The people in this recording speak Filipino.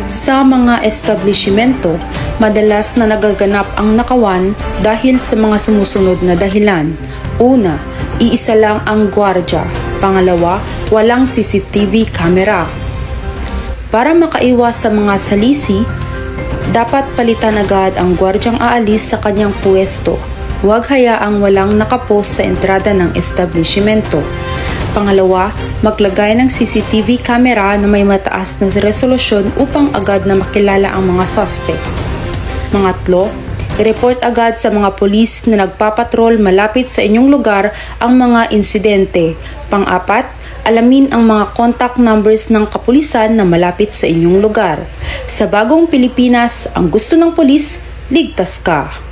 Sa mga establishmento, madalas na nagaganap ang nakawan dahil sa mga sumusunod na dahilan. Una, iisa lang ang gwardya. Pangalawa, walang CCTV camera. Para makaiwas sa mga salisi, dapat palitan agad ang gwardyang aalis sa kanyang pwesto. Huwag hayaang walang nakapost sa entrada ng establishmento. Pangalawa, maglagay ng CCTV camera na may mataas na resolusyon upang agad na makilala ang mga suspect. Pangatlo, i-report agad sa mga pulis na nagpapatrol malapit sa inyong lugar ang mga insidente. Pang-apat, alamin ang mga contact numbers ng kapulisan na malapit sa inyong lugar. Sa bagong Pilipinas, ang gusto ng pulis, ligtas ka.